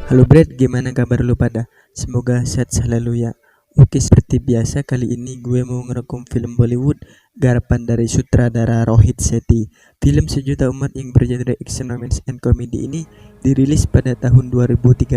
Halo Brad, gimana kabar lu pada? Semoga sehat selalu ya. Oke, seperti biasa kali ini gue mau ngerekom film Bollywood garapan dari sutradara Rohit Sethi. Film sejuta umat yang bergenre action, romance, and comedy ini dirilis pada tahun 2013.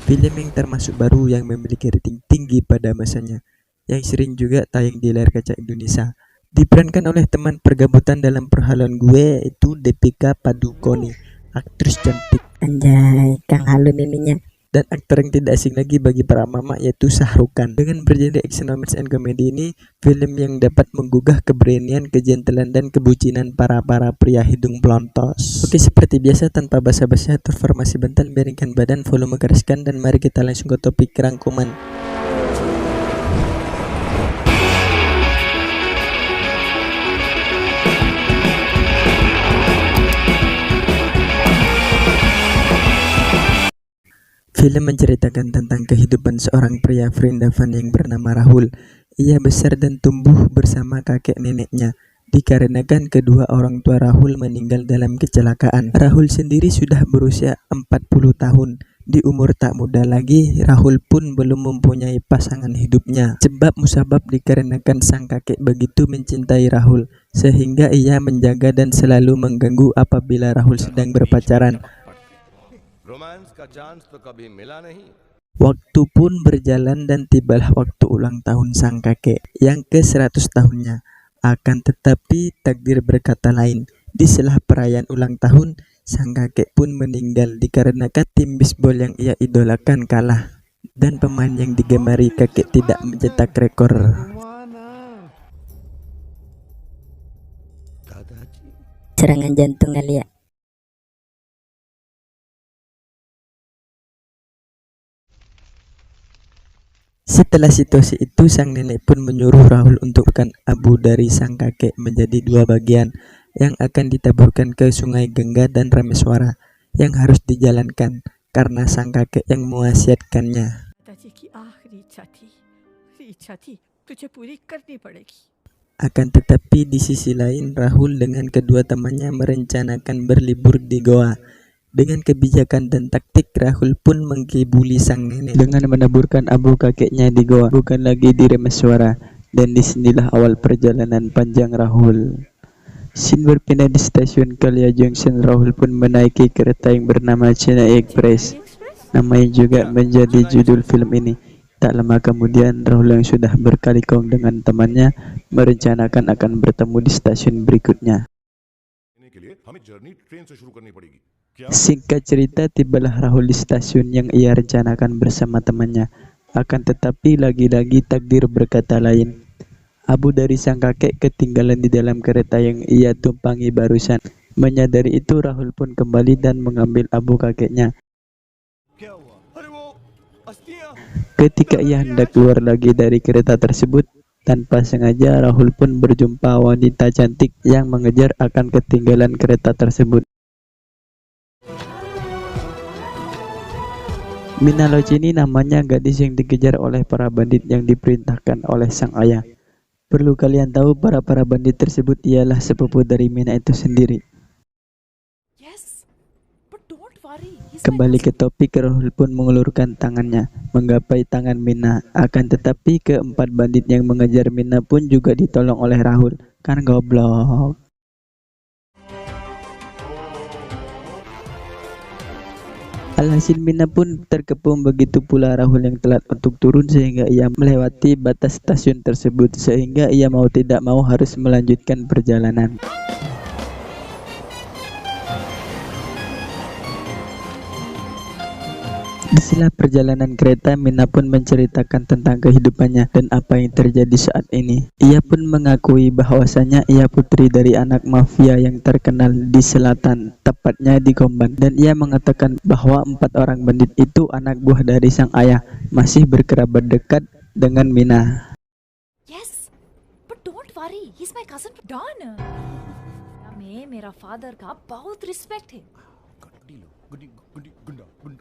Film yang termasuk baru yang memiliki rating tinggi pada masanya, yang sering juga tayang di layar kaca Indonesia. Diperankan oleh teman pergabutan dalam perhaluan gue itu Deepika Padukone, aktris cantik. Anjay, Kang Halu miminya. Dan aktor yang tidak asing lagi bagi para mama yaitu Shah Rukh Khan. Dengan bergenre action, romance, and comedy ini, film yang dapat menggugah keberanian, kejantelan, dan kebucinan para pria hidung pelontos. Oke, seperti biasa tanpa basa-basi atau formasi bentar, miringkan badan, volume kereskan, dan mari kita langsung ke topik rangkuman. Film menceritakan tentang kehidupan seorang pria Vrindavan yang bernama Rahul. Ia besar dan tumbuh bersama kakek neneknya. Dikarenakan kedua orang tua Rahul meninggal dalam kecelakaan. Rahul sendiri sudah berusia 40 tahun. Di umur tak muda lagi, Rahul pun belum mempunyai pasangan hidupnya. Sebab musabab dikarenakan sang kakek begitu mencintai Rahul, sehingga ia menjaga dan selalu mengganggu apabila Rahul sedang berpacaran. Waktu pun berjalan dan tibalah waktu ulang tahun sang kakek yang ke-100 tahunnya. Akan tetapi takdir berkata lain. Di sela perayaan ulang tahun, sang kakek pun meninggal dikarenakan tim bisbol yang ia idolakan kalah dan pemain yang digemari kakek tidak mencetak rekor. Serangan jantung kali ya. Setelah situasi itu, sang nenek pun menyuruh Rahul untuk memasukkan abu dari sang kakek menjadi dua bagian yang akan ditaburkan ke sungai Gangga dan Rameswara yang harus dijalankan karena sang kakek yang mewasiatkannya. Akan tetapi di sisi lain, Rahul dengan kedua temannya merencanakan berlibur di Goa. Dengan kebijakan dan taktik, Rahul pun mengkibuli sang nenek dengan menaburkan abu kakeknya di Goa, bukan lagi di Rameswara. Dan disinilah awal perjalanan panjang Rahul. Scene berpindah di stasiun Kalia Junction. Rahul pun menaiki kereta yang bernama Chennai Express. Namanya juga menjadi judul film ini. Tak lama kemudian, Rahul yang sudah berkalikong dengan temannya merencanakan akan bertemu di stasiun berikutnya. Singkat cerita, tibalah Rahul di stasiun yang ia rencanakan bersama temannya. Akan tetapi lagi-lagi takdir berkata lain. Abu dari sang kakek ketinggalan di dalam kereta yang ia tumpangi barusan. Menyadari itu, Rahul pun kembali dan mengambil abu kakeknya. Ketika ia hendak keluar lagi dari kereta tersebut, tanpa sengaja Rahul pun berjumpa wanita cantik yang mengejar akan ketinggalan kereta tersebut. Minalocini namanya gadis yang dikejar oleh para bandit yang diperintahkan oleh sang ayah. Perlu kalian tahu, para bandit tersebut ialah sepupu dari Mina itu sendiri. Kembali ke topik, Rahul pun mengulurkan tangannya menggapai tangan Mina. Akan tetapi keempat bandit yang mengejar Mina pun juga ditolong oleh Rahul. Kan goblok. Alhasil Mina pun terkepung, begitu pula Rahul yang telat untuk turun sehingga ia melewati batas stasiun tersebut, sehingga ia mau tidak mau harus melanjutkan perjalanan. Di sela perjalanan kereta, Mina pun menceritakan tentang kehidupannya dan apa yang terjadi saat ini. Ia pun mengakui bahwasanya ia putri dari anak mafia yang terkenal di selatan, tepatnya di Komban. Dan ia mengatakan bahwa 4 orang bandit itu anak buah dari sang ayah, masih berkerabat dekat dengan Mina. Yes, but don't worry, he's my cousin Don. मेरा father का बहुत respect है.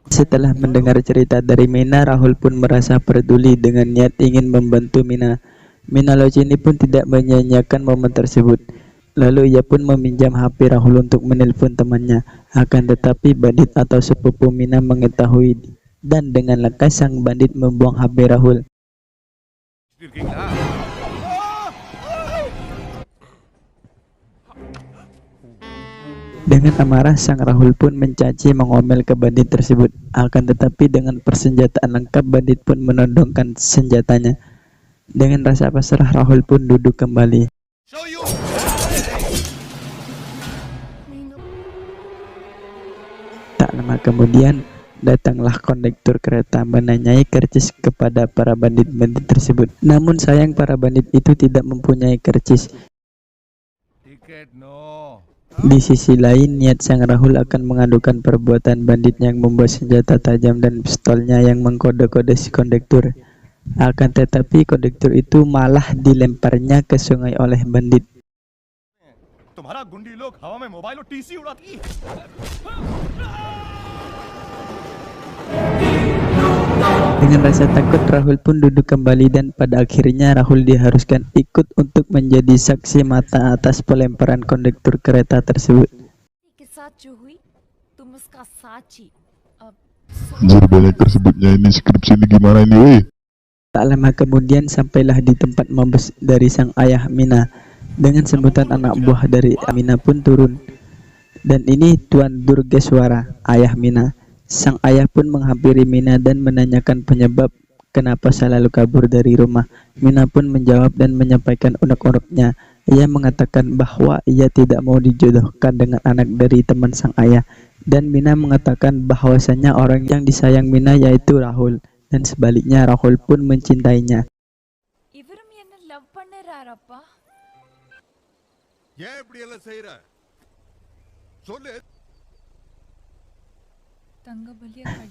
Setelah mendengar cerita dari Mina, Rahul pun merasa peduli dengan niat ingin membantu Mina. Minalocini pun tidak menyia-nyiakan momen tersebut. Lalu ia pun meminjam HP Rahul untuk menelpon temannya. Akan tetapi bandit atau sepupu Mina mengetahui dan dengan lekas sang bandit membuang HP Rahul. Dengan amarah, sang Rahul pun mencaci mengomel ke bandit tersebut. Akan tetapi dengan persenjataan lengkap, bandit pun menodongkan senjatanya. Dengan rasa pasrah, Rahul pun duduk kembali. Tak lama kemudian, datanglah kondektur kereta menanyai karcis kepada para bandit-bandit tersebut. Namun sayang para bandit itu tidak mempunyai karcis. Di sisi lain, niat sang Rahul akan mengadukan perbuatan bandit yang membawa senjata tajam dan pistolnya yang mengkode-kode si kondektur. Akan tetapi kondektur itu malah dilemparnya ke sungai oleh bandit. Dengan rasa takut, Rahul pun duduk kembali dan pada akhirnya Rahul diharuskan ikut untuk menjadi saksi mata atas pelemparan kondektur kereta tersebut. Anjir, banyak tersebutnya ini, skripsi ini gimana ini weh? Tak lama kemudian sampailah di tempat mabes dari sang ayah Mina. Dengan sebutan anak buah dari Mina pun turun. Dan ini Tuan Durgeswara, ayah Mina. Sang ayah pun menghampiri Mina dan menanyakan penyebab kenapa selalu kabur dari rumah. Mina pun menjawab dan menyampaikan unek-uneknya. Ia mengatakan bahwa ia tidak mau dijodohkan dengan anak dari teman sang ayah. Dan Mina mengatakan bahwasanya orang yang disayang Mina yaitu Rahul. Dan sebaliknya Rahul pun mencintainya.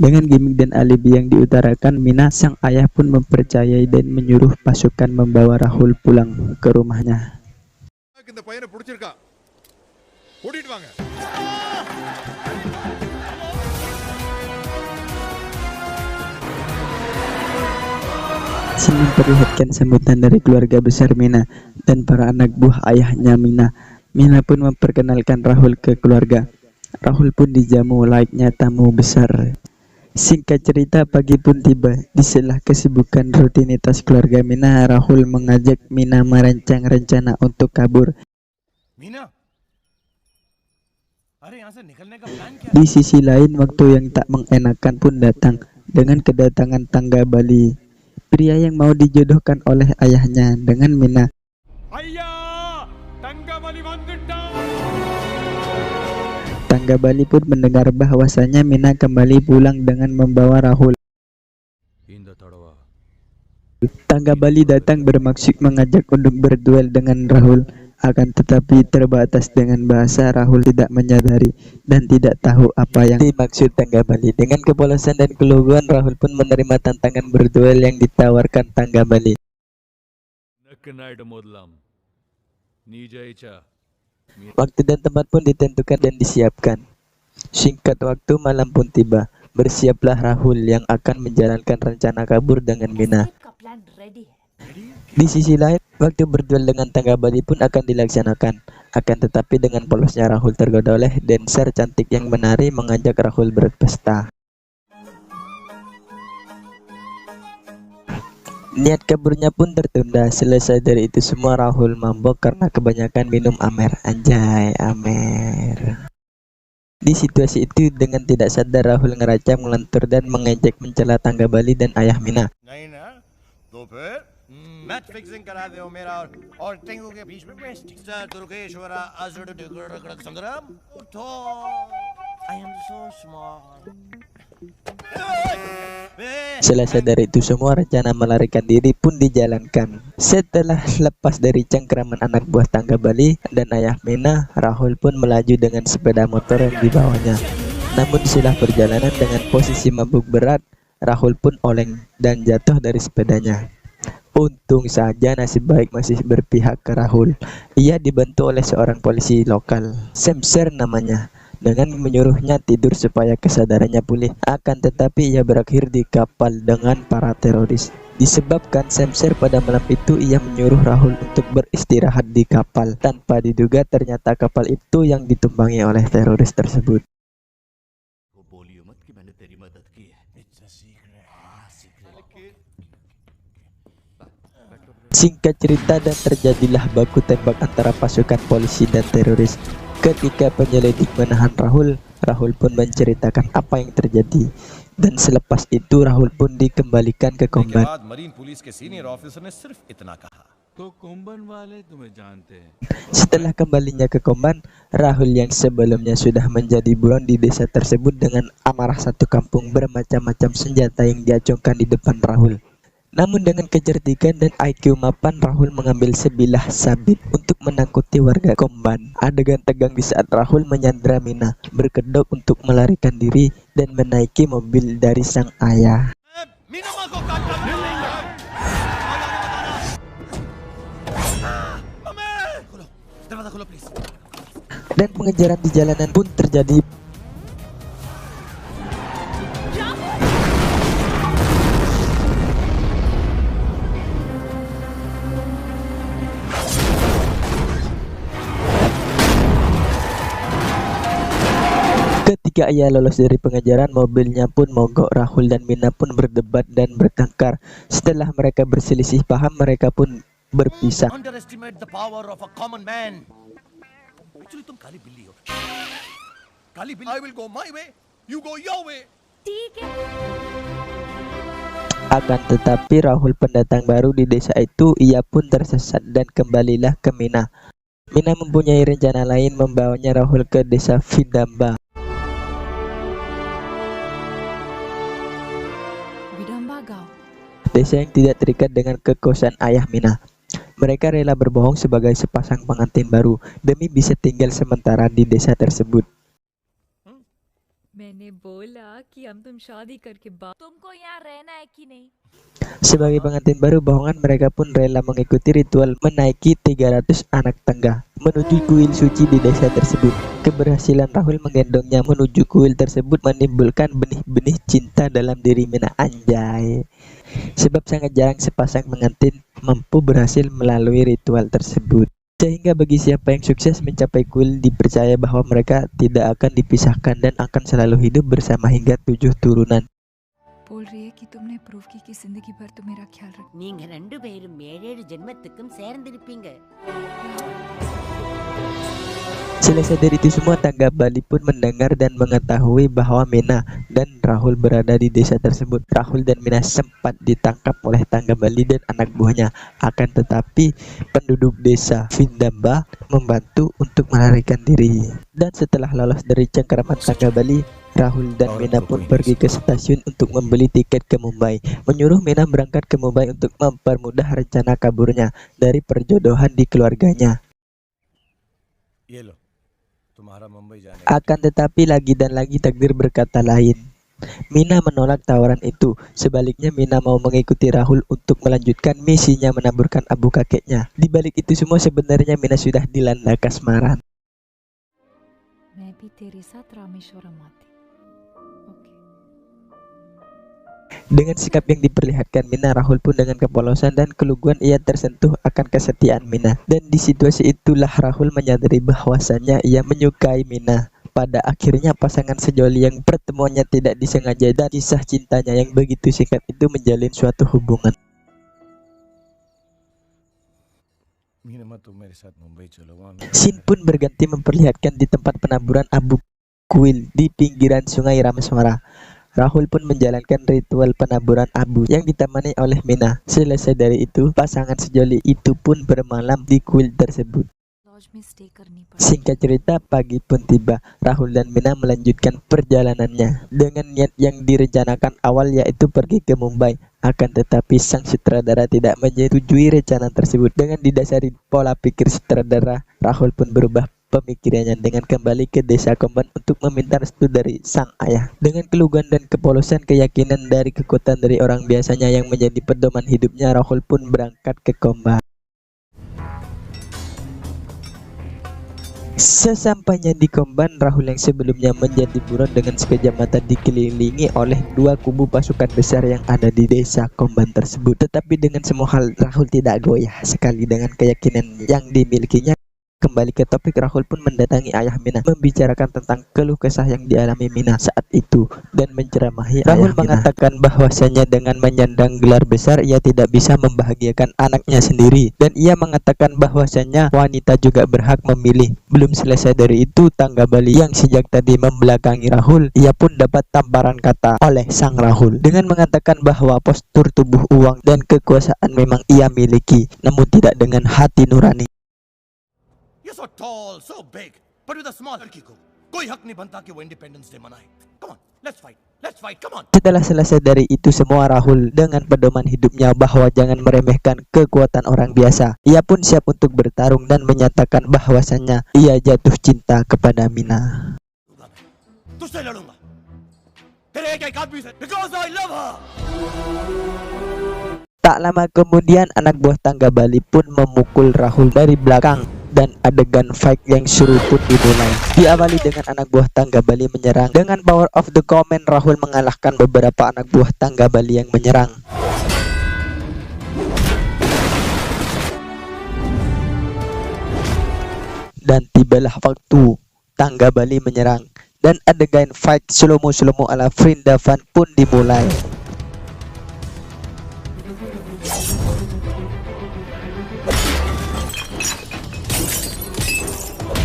Dengan gimmick dan alibi yang diutarakan Mina, sang ayah pun mempercayai dan menyuruh pasukan membawa Rahul pulang ke rumahnya. Sini memperlihatkan sambutan dari keluarga besar Mina dan para anak buah ayahnya Mina. Mina pun memperkenalkan Rahul ke keluarga. Rahul pun dijamu layaknya tamu besar. Singkat cerita, pagi pun tiba. Di sela kesibukan rutinitas keluarga Mina, Rahul mengajak Mina merancang rencana untuk kabur. Di sisi lain, waktu yang tak mengenakan pun datang dengan kedatangan tangga Bali. Pria yang mau dijodohkan oleh ayahnya dengan Mina. Tangga Bali pun mendengar bahwasanya Mina kembali pulang dengan membawa Rahul. Tangga Bali datang bermaksud mengajak untuk berduel dengan Rahul. Akan tetapi terbatas dengan bahasa, Rahul tidak menyadari dan tidak tahu apa yang dimaksud Tangga Bali. Dengan kepolosan dan keluguan, Rahul pun menerima tantangan berduel yang ditawarkan Tangga Bali. Waktu dan tempat pun ditentukan dan disiapkan. Singkat waktu, malam pun tiba. Bersiaplah Rahul yang akan menjalankan rencana kabur dengan Mina. Di sisi lain, waktu berduel dengan Tangga Bali pun akan dilaksanakan. Akan tetapi dengan polosnya Rahul tergoda oleh dancer cantik yang menari mengajak Rahul berpesta. Niat kaburnya pun tertunda. Selesai dari itu semua, Rahul mabok karena kebanyakan minum amer. Anjay, amer. Di situasi itu, dengan tidak sadar Rahul ngeracam, ngelentur dan mengejek mencela Tangga Bali dan ayah Mina. Match fixing करा दो मेरा और टेंगू के बीच में best sir दुर्गेश्वरा अजुड संग्राम उठो I am so smart. Selesai dari itu semua, rencana melarikan diri pun dijalankan. Setelah lepas dari cengkraman anak buah Tangga Bali dan ayah Mina, Rahul pun melaju dengan sepeda motor yang dibawanya. Namun setelah perjalanan dengan posisi mabuk berat, Rahul pun oleng dan jatuh dari sepedanya. Untung saja nasib baik masih berpihak ke Rahul. Ia dibantu oleh seorang polisi lokal, Semser namanya, dengan menyuruhnya tidur supaya kesadarannya pulih. Akan tetapi ia berakhir di kapal dengan para teroris. Disebabkan Shamsher pada malam itu ia menyuruh Rahul untuk beristirahat di kapal. Tanpa diduga ternyata kapal itu yang ditumpangi oleh teroris tersebut. Singkat cerita dan terjadilah baku tembak antara pasukan polisi dan teroris. Ketika penyelidik menahan Rahul, Rahul pun menceritakan apa yang terjadi. Dan selepas itu Rahul pun dikembalikan ke Komban. Setelah kembalinya ke Komban, Rahul yang sebelumnya sudah menjadi buron di desa tersebut dengan amarah satu kampung bermacam-macam senjata yang diacungkan di depan Rahul. Namun dengan kecerdikan dan IQ mapan, Rahul mengambil sebilah sabit untuk menangkuti warga Komban. Adegan tegang di saat Rahul menyandra Mina, berkedok untuk melarikan diri dan menaiki mobil dari sang ayah. Dan pengejaran di jalanan pun terjadi. Ketika ia lolos dari pengejaran, mobilnya pun mogok. Rahul dan Mina pun berdebat dan bertengkar. Setelah mereka berselisih paham, mereka pun berpisah. Underestimate the power of a common man. Actually, तुम काली बिल्ली हो. काली बिल्ली. I will go my way. You go your way. ठीक है. Akan tetapi Rahul pendatang baru di desa itu, ia pun tersesat dan kembalilah ke Mina. Mina mempunyai rencana lain, membawanya Rahul ke desa Vidamba. Desa yang tidak terikat dengan kekosan ayah Mina. Mereka rela berbohong sebagai sepasang pengantin baru demi bisa tinggal sementara di desa tersebut. Sebagai pengantin baru bohongan, mereka pun rela mengikuti ritual menaiki 300 anak tangga menuju kuil suci di desa tersebut. Keberhasilan Rahul menggendongnya menuju kuil tersebut menimbulkan benih-benih cinta dalam diri Mina. Anjay. Sebab sangat jarang sepasang pengantin mampu berhasil melalui ritual tersebut. Sehingga bagi siapa yang sukses mencapai kuil, dipercaya bahwa mereka tidak akan dipisahkan dan akan selalu hidup bersama hingga 7 turunan. बोल रही है कि तुमने प्रूफ की कि जिंदगी भर तुम मेरा ख्याल रख நீங்க ரெண்டு பேரும் 7 ஜென்மத்துக்கும் சேர்ந்திருப்பீங்க. Selesai dari itu semua, tangga Bali pun mendengar dan mengetahui bahwa Mina dan Rahul berada di desa tersebut. Rahul dan Mina sempat ditangkap oleh tangga Bali dan anak buahnya. Akan tetapi penduduk desa Vidamba membantu untuk melarikan diri. Dan setelah lolos dari cengkeraman tangga Bali, Rahul dan Mina pun pergi ke stasiun untuk membeli tiket ke Mumbai, menyuruh Mina berangkat ke Mumbai untuk mempermudah rencana kaburnya dari perjodohan di keluarganya. Akan tetapi lagi dan lagi takdir berkata lain. Mina menolak tawaran itu. Sebaliknya Mina mau mengikuti Rahul untuk melanjutkan misinya menaburkan abu kakeknya. Di balik itu semua sebenarnya Mina sudah dilanda kasmaran. Dengan sikap yang diperlihatkan Mina, Rahul pun dengan kepolosan dan keluguan ia tersentuh akan kesetiaan Mina. Dan di situasi itulah Rahul menyadari bahwasannya ia menyukai Mina. Pada akhirnya pasangan sejoli yang pertemuannya tidak disengaja dan kisah cintanya yang begitu singkat itu menjalin suatu hubungan. Scene pun berganti memperlihatkan di tempat penaburan abu kuil di pinggiran sungai Rameswara. Rahul pun menjalankan ritual penaburan abu yang ditemani oleh Mina. Selesai dari itu, pasangan sejoli itu pun bermalam di kuil tersebut. Singkat cerita, pagi pun tiba. Rahul dan Mina melanjutkan perjalanannya dengan niat yang direncanakan awal, yaitu pergi ke Mumbai. Akan tetapi sang sutradara tidak menyetujui rencana tersebut. Dengan didasari pola pikir sutradara, Rahul pun berubah pemikirannya dengan kembali ke desa Komban untuk meminta restu dari sang ayah. Dengan keluguan dan kepolosan keyakinan dari kekuatan dari orang biasanya yang menjadi pedoman hidupnya, Rahul pun berangkat ke Komban. Sesampainya di Komban, Rahul yang sebelumnya menjadi buron dengan sekejap mata dikelilingi oleh dua kubu pasukan besar yang ada di desa Komban tersebut. Tetapi dengan semua hal, Rahul tidak goyah sekali dengan keyakinan yang dimilikinya. Kembali ke topik, Rahul pun mendatangi ayah Mina, membicarakan tentang keluh kesah yang dialami Mina saat itu dan menceramahi Rahul mengatakan bahwasanya dengan menyandang gelar besar ia tidak bisa membahagiakan anaknya sendiri, dan ia mengatakan bahwasanya wanita juga berhak memilih. Belum selesai dari itu, Tangga Bali yang sejak tadi membelakangi Rahul, ia pun dapat tamparan kata oleh sang Rahul dengan mengatakan bahwa postur tubuh, uang dan kekuasaan memang ia miliki, namun tidak dengan hati nurani. You're so tall, so big, but with a small लड़की को कोई हक नहीं बनता कि वो independence day मनाए. Come on, let's fight, come on. Setelah selesai dari itu semua, Rahul dengan pedoman hidupnya bahwa jangan meremehkan kekuatan orang biasa, ia pun siap untuk bertarung dan menyatakan bahwasannya ia jatuh cinta kepada Mina. तुझसे लड़ूंगा, तेरे एक आदमी से, because I love her. Tak lama kemudian anak buah Tangga Bali pun memukul Rahul dari belakang dan adegan fight yang seru pun dimulai. Diawali dengan anak buah Tangga Bali menyerang. Dengan power of the comment, Rahul mengalahkan beberapa anak buah Tangga Bali yang menyerang. Dan tibalah waktu Tangga Bali menyerang dan adegan fight slow-mo ala Vrindavan pun dimulai.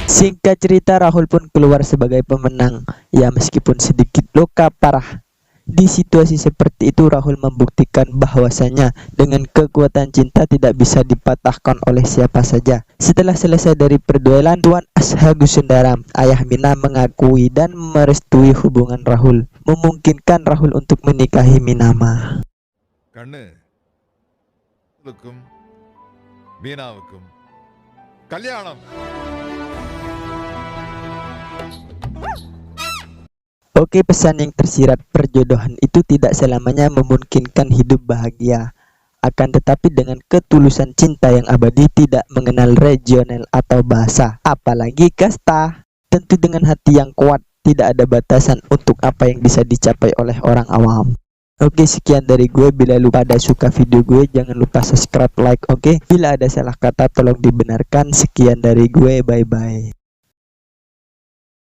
Singkat cerita, Rahul pun keluar sebagai pemenang. Ya, meskipun sedikit luka parah. Di situasi seperti itu, Rahul membuktikan bahwasanya dengan kekuatan cinta tidak bisa dipatahkan oleh siapa saja. Setelah selesai dari perduelan, Tuan Ashagus Sundaram, ayah Mina, mengakui dan merestui hubungan Rahul, memungkinkan Rahul untuk menikahi Minama. Karena Minawukum Kalyanam. Oke, pesan yang tersirat, perjodohan itu tidak selamanya memungkinkan hidup bahagia. Akan tetapi dengan ketulusan cinta yang abadi tidak mengenal regional atau bahasa, apalagi kasta. Tentu dengan hati yang kuat, tidak ada batasan untuk apa yang bisa dicapai oleh orang awam. Oke, sekian dari gue. Bila lu pada suka video gue, jangan lupa subscribe, like, oke. Bila ada salah kata tolong dibenarkan. Sekian dari gue, bye-bye.